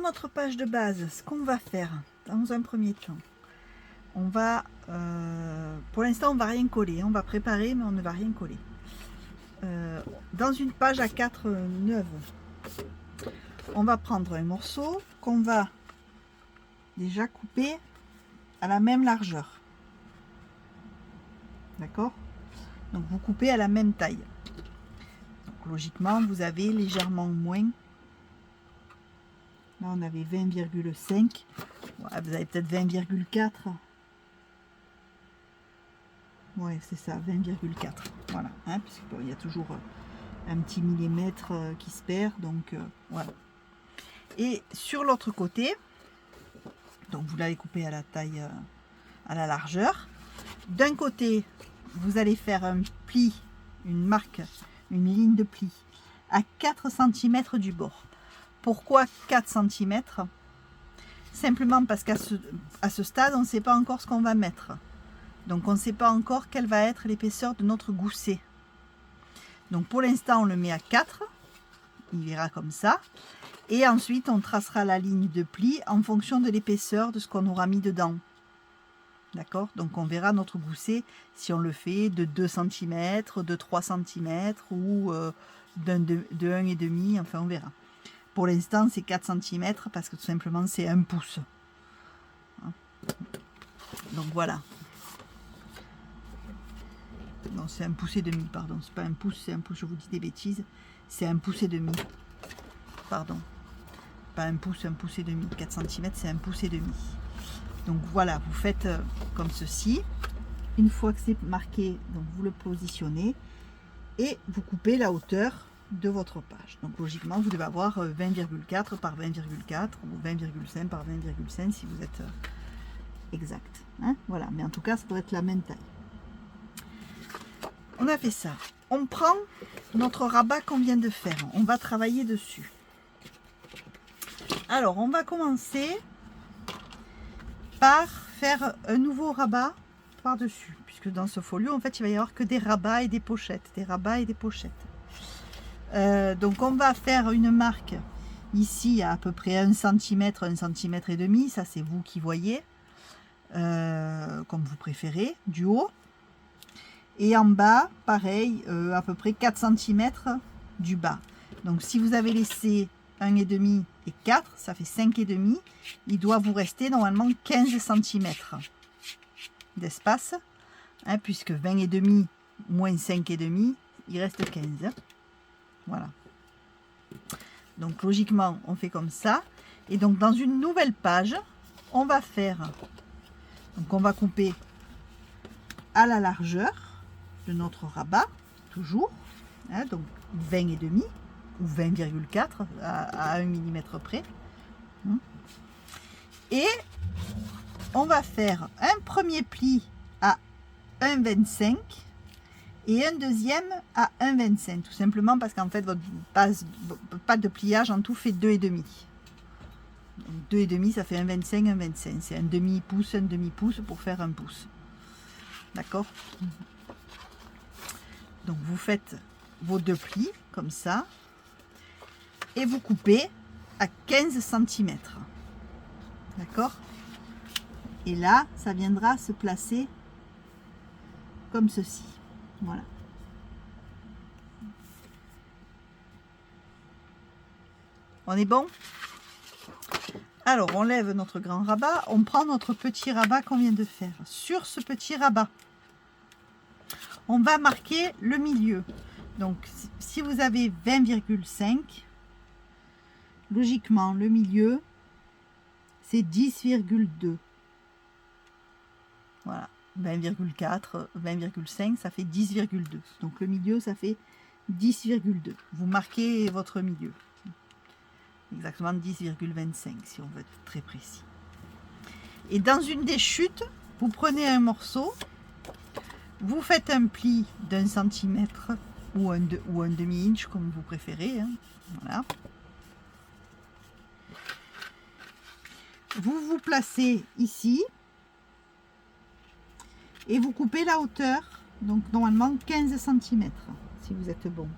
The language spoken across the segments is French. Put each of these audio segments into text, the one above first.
notre page de base, ce qu'on va faire dans un premier temps, on va, pour l'instant on va rien coller, on va préparer mais on ne va rien coller. Dans une page à 4 neuve, on va prendre un morceau qu'on va déjà couper à la même largeur. D'accord? Donc vous coupez à la même taille. Donc, logiquement, vous avez légèrement moins. Là, on avait 20,5. Ouais, vous avez peut-être 20,4. Ouais, c'est ça, 20,4. Voilà, hein, puisqu'il y a toujours un petit millimètre qui se perd. Donc, voilà. Et sur l'autre côté, donc vous l'avez coupé à la taille, à la largeur. D'un côté, vous allez faire un pli, une marque, une ligne de pli à 4 cm du bord. Pourquoi 4 cm? Simplement parce qu'à ce stade, on ne sait pas encore ce qu'on va mettre. Donc on ne sait pas encore quelle va être l'épaisseur de notre gousset. Donc pour l'instant, on le met à 4. Il ira comme ça. Et ensuite, on tracera la ligne de pli en fonction de l'épaisseur de ce qu'on aura mis dedans. D'accord? Donc on verra notre gousset si on le fait de 2 cm, de 3 cm ou de 1,5. Enfin, on verra. Pour l'instant, c'est 4 cm parce que tout simplement, c'est un pouce. Donc voilà. Non, c'est un pouce et demi, pardon. C'est pas un pouce, c'est un pouce, je vous dis des bêtises. C'est un pouce et demi. Pardon. Pas un pouce et demi. 4 cm, c'est un pouce et demi. Donc voilà, vous faites comme ceci. Une fois que c'est marqué, donc vous le positionnez et vous coupez la hauteur de votre page. Donc logiquement, vous devez avoir 20,4 par 20,4 ou 20,5 par 20,5 si vous êtes exact. Hein, voilà, mais en tout cas, ça doit être la même taille. On a fait ça. On prend notre rabat qu'on vient de faire. On va travailler dessus. Alors, on va commencer par faire un nouveau rabat par-dessus. Puisque dans ce folio, en fait, il va y avoir que des rabats et des pochettes. Des rabats et des pochettes. Donc, on va faire une marque ici à peu près 1 cm, 1 cm et demi. Ça, c'est vous qui voyez. Comme vous préférez, du haut. Et en bas, pareil, à peu près 4 cm du bas. Donc si vous avez laissé 1,5 et 4, ça fait 5,5. Il doit vous rester normalement 15 cm d'espace, hein, puisque 20,5 moins 5,5, il reste 15. Voilà. Donc logiquement, on fait comme ça. Et donc dans une nouvelle page, on va faire, donc on va couper à la largeur de notre rabat, toujours, hein, donc 20,5 ou 20,4 à 1 mm près. Et on va faire un premier pli à 1,25 et un deuxième à 1,25, tout simplement parce qu'en fait votre base pas de pliage en tout fait 2,5. 2,5 ça fait 1,25, 1,25. C'est un demi-pouce pour faire un pouce. D'accord? Donc vous faites vos deux plis comme ça et vous coupez à 15 cm. D'accord? Et là, ça viendra se placer comme ceci. Voilà. On est bon? Alors, on lève notre grand rabat, on prend notre petit rabat qu'on vient de faire. Sur ce petit rabat, on va marquer le milieu. Donc, si vous avez 20,5, logiquement, le milieu, c'est 10,2. Voilà, 20,4, 20,5, ça fait 10,2. Donc, le milieu, ça fait 10,2. Vous marquez votre milieu. Exactement 10,25, si on veut être très précis. Et dans une des chutes, vous prenez un morceau, vous faites un pli d'1 cm ou un demi-inch, comme vous préférez. Hein. Voilà. Vous vous placez ici et vous coupez la hauteur, donc normalement 15 cm, si vous êtes bon.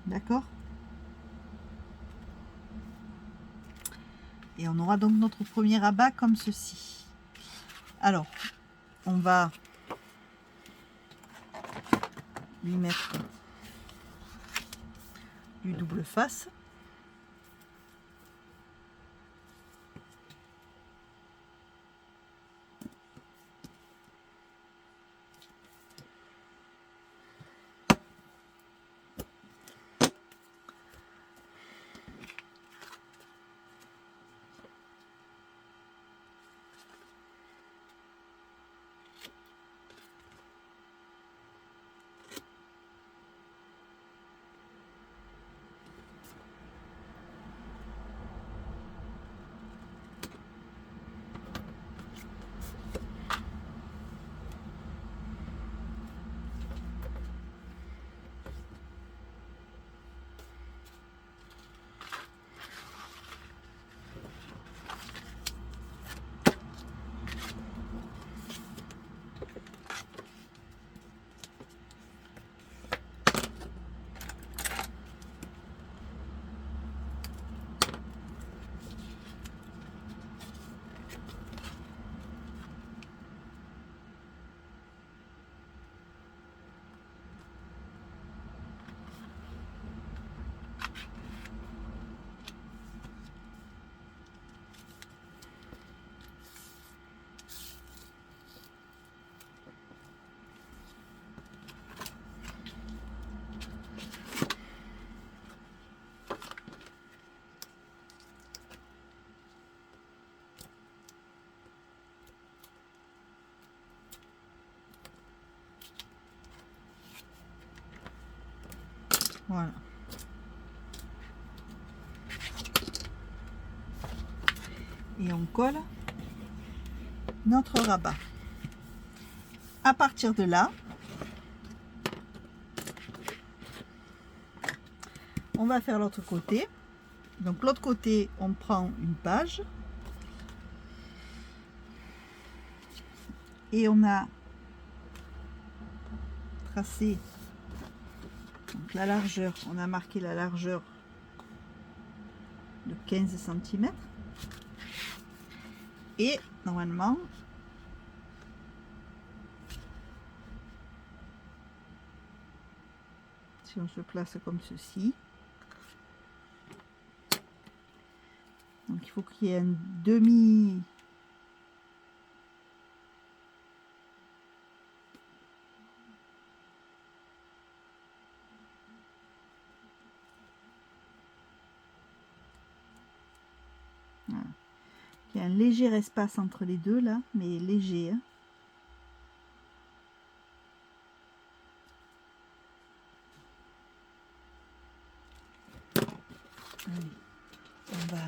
D'accord? Et on aura donc notre premier rabat comme ceci. Alors, on va lui mettre du double face. Voilà. Et on colle notre rabat. À partir de là, on va faire l'autre côté. Donc l'autre côté, on prend une page et on a tracé donc la largeur, on a marqué la largeur de 15 cm et normalement si on se place comme ceci, donc il faut qu'il y ait un demi voilà. Il y a un léger espace entre les deux là, mais léger, hein. Allez, on va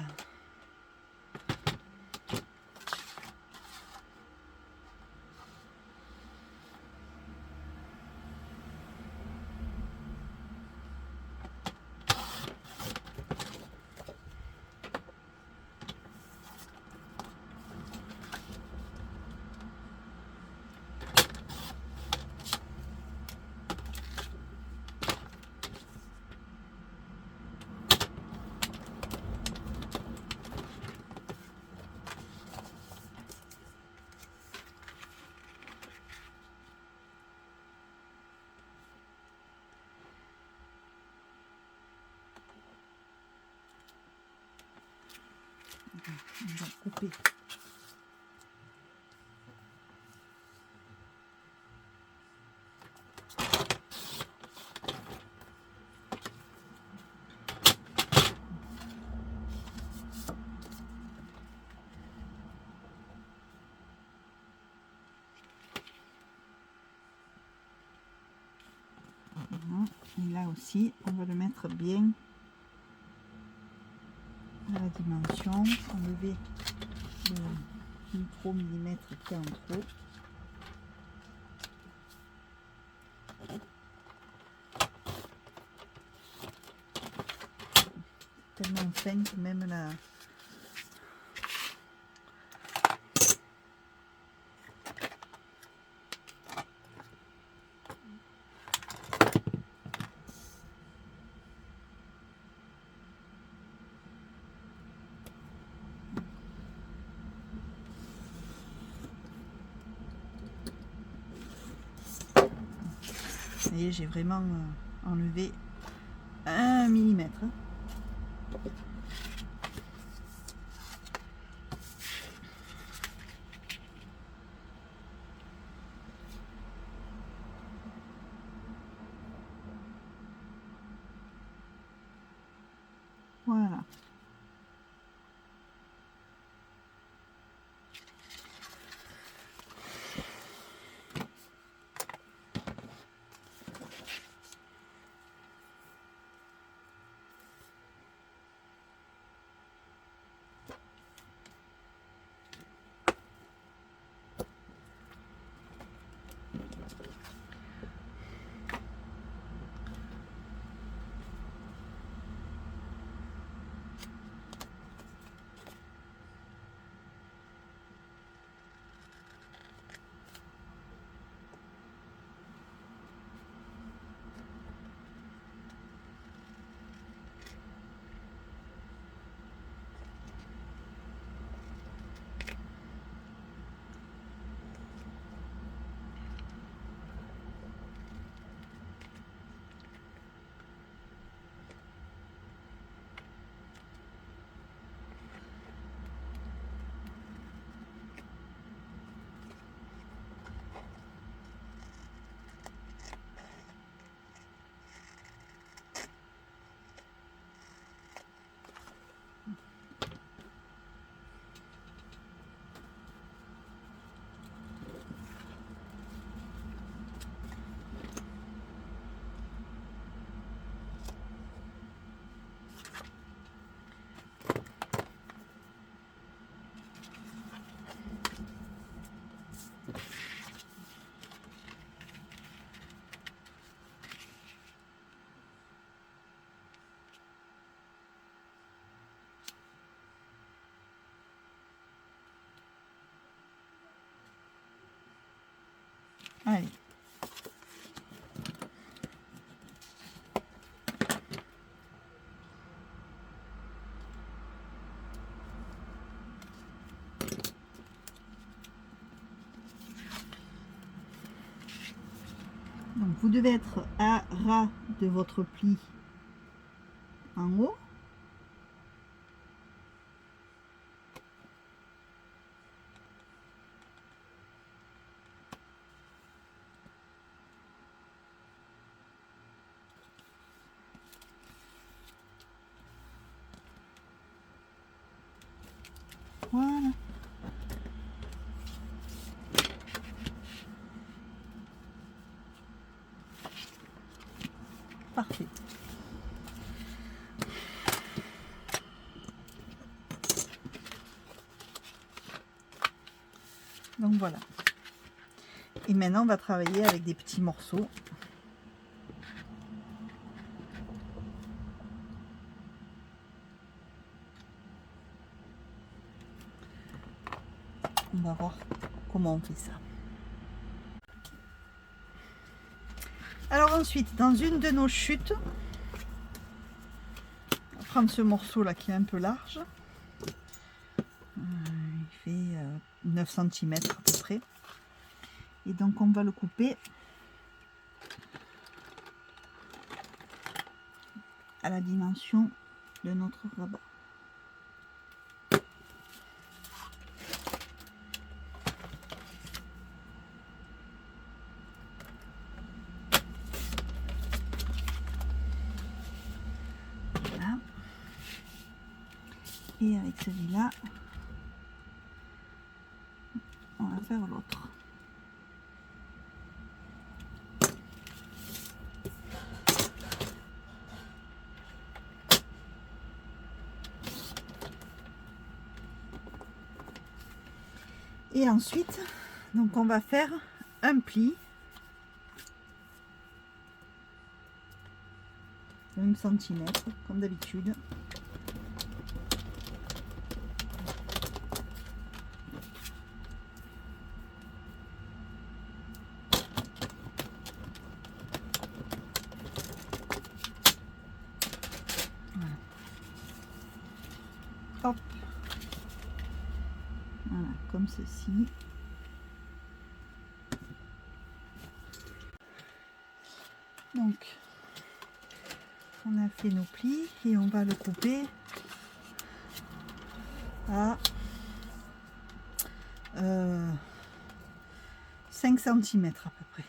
couper. Et là aussi, on va le mettre bien à la dimension, enlever le micro-millimètre qui est en trop. Tellement fin que même la... Vous voyez, j'ai vraiment enlevé 1 millimètre. Voilà. Allez. Donc vous devez être à ras de votre pli en haut. Voilà. Parfait. Donc voilà. Et maintenant on va travailler avec des petits morceaux. On va voir comment on fait ça. Alors ensuite, dans une de nos chutes, on va prendre ce morceau là qui est un peu large. Il fait 9 cm à peu près. Et donc on va le couper à la dimension de notre rabat. Voilà. Et avec celui-là, on va faire l'autre. Et ensuite, donc on va faire un pli de 1 cm comme d'habitude. Voilà. Hop. Voilà, comme ceci. Donc on a fait nos plis et on va le couper à 5 cm à peu près.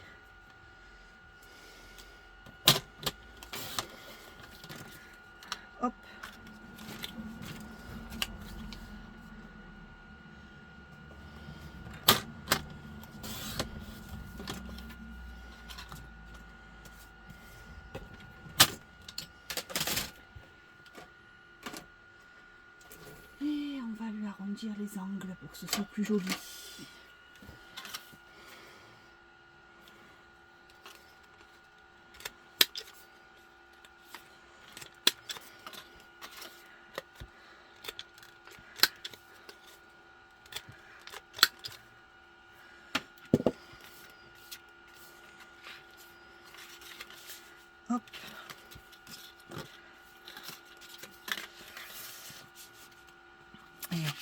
Hop. Et on va lui arrondir les angles pour que ce soit plus joli. Hop. Et hop.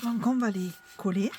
Donc on va les coller.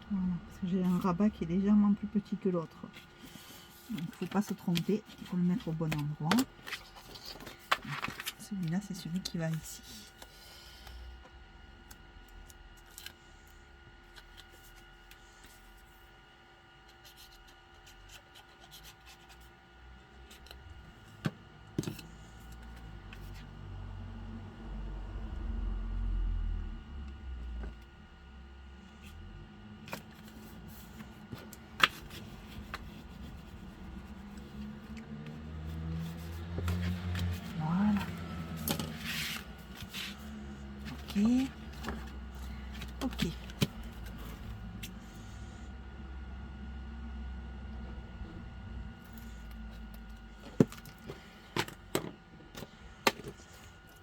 Voilà, parce que j'ai un rabat qui est légèrement plus petit que l'autre. Donc il ne faut pas se tromper, il faut le mettre au bon endroit. Celui-là, c'est celui qui va ici. Voilà. Ok. Ok.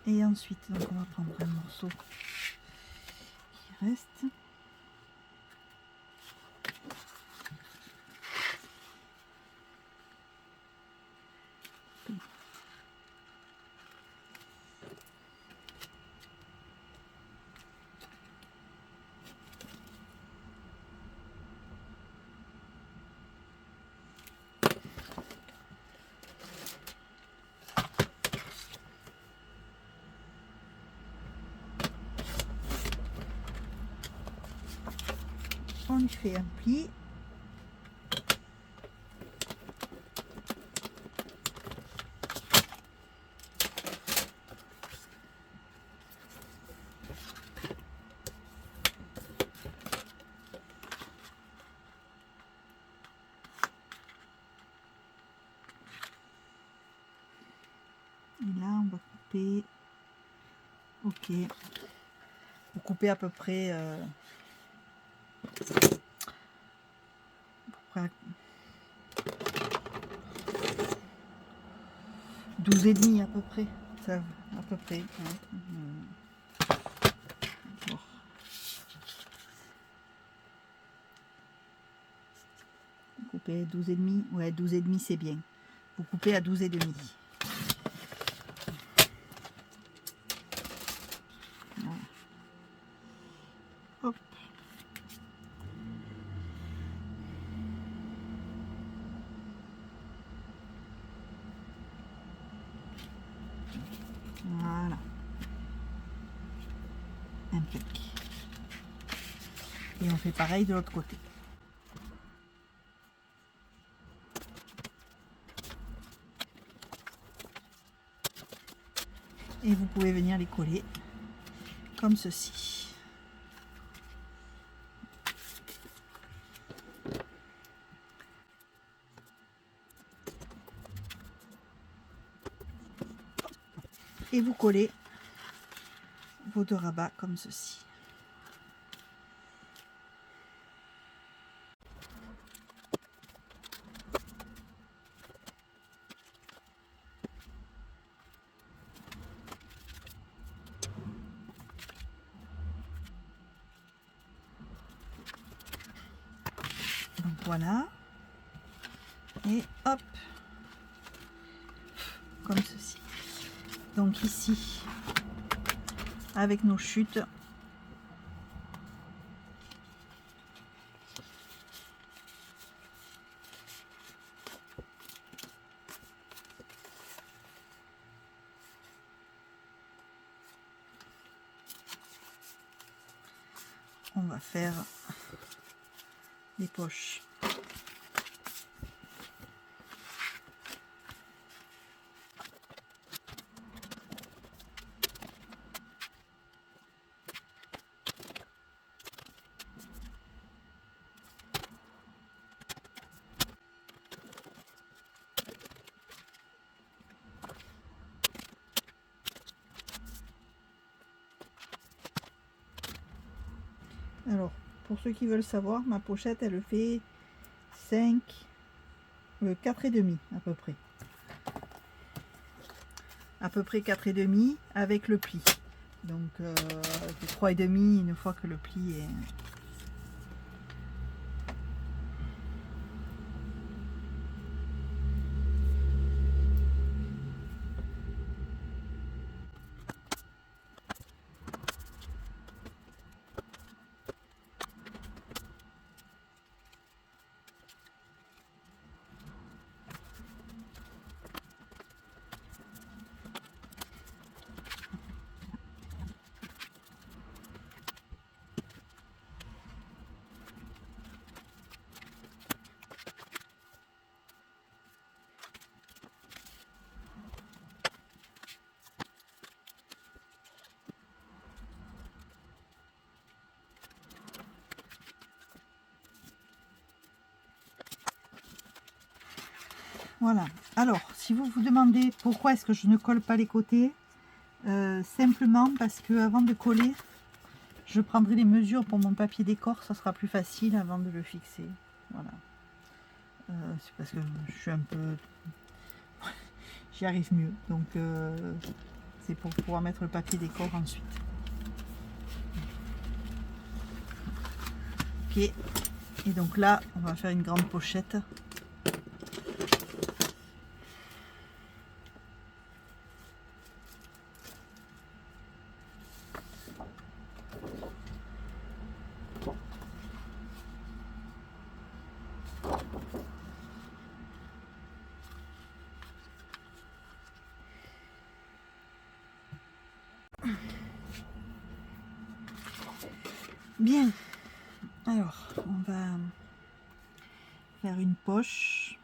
Et ensuite, donc on va prendre un morceau qui reste. On lui fait un pli. Et là, on couper. Ok. Vous coupez à peu près 12 et demi à peu près. Ça, à peu près. Hein. Bon. Coupez 12 et demi. Ouais, 12 et demi c'est bien. Vous coupez à 12 et demi. Voilà. Hop. Voilà. Impec. Et on fait pareil de l'autre côté. Et vous pouvez venir les coller comme ceci. Et vous collez vos deux rabats comme ceci. Donc voilà. Et hop. Comme ceci. Donc ici, avec nos chutes, on va faire les poches. Alors, pour ceux qui veulent savoir, ma pochette, elle fait 4 et demi à peu près. À peu près 4 et demi avec le pli. Donc, 3 et demi une fois que le pli est... Voilà. Alors, si vous vous demandez pourquoi est-ce que je ne colle pas les côtés, simplement parce que avant de coller, je prendrai les mesures pour mon papier décor, ça sera plus facile avant de le fixer. Voilà. C'est parce que je suis un peu... J'y arrive mieux. Donc, c'est pour pouvoir mettre le papier décor ensuite. Ok. Et donc là, on va faire une grande pochette. Bien, alors on va faire une poche.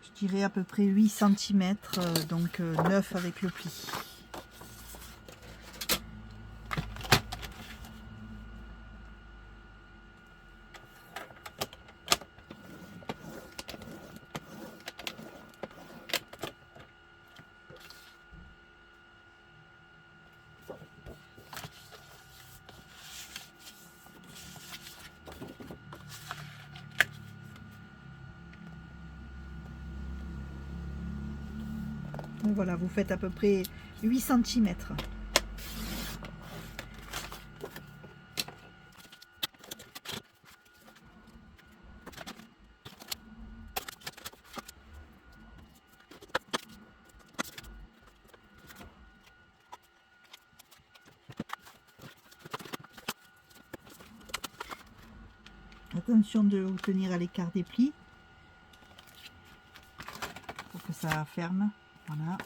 Je dirais à peu près 8 cm, donc 9 avec le pli. Donc voilà, vous faites à peu près 8 cm. Attention de vous tenir à l'écart des plis pour que ça ferme. Voilà.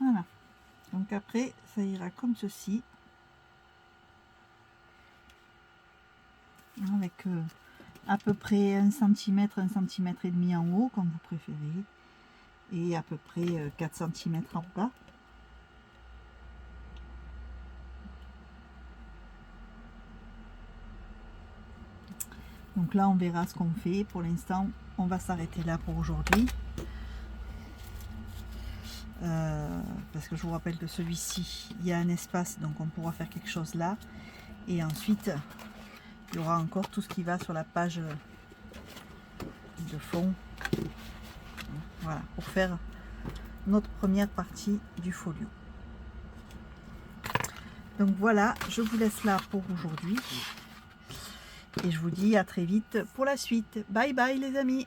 Voilà. Donc après, ça ira comme ceci. Avec à peu près 1 cm, 1 cm et demi en haut, comme vous préférez. Et à peu près 4 cm en bas. Donc là, on verra ce qu'on fait. Pour l'instant, on va s'arrêter là pour aujourd'hui. Parce que je vous rappelle que celui-ci, il y a un espace, donc on pourra faire quelque chose là. Et ensuite, il y aura encore tout ce qui va sur la page de fond. Voilà, pour faire notre première partie du folio. Donc voilà, je vous laisse là pour aujourd'hui. Et je vous dis à très vite pour la suite. Bye bye les amis!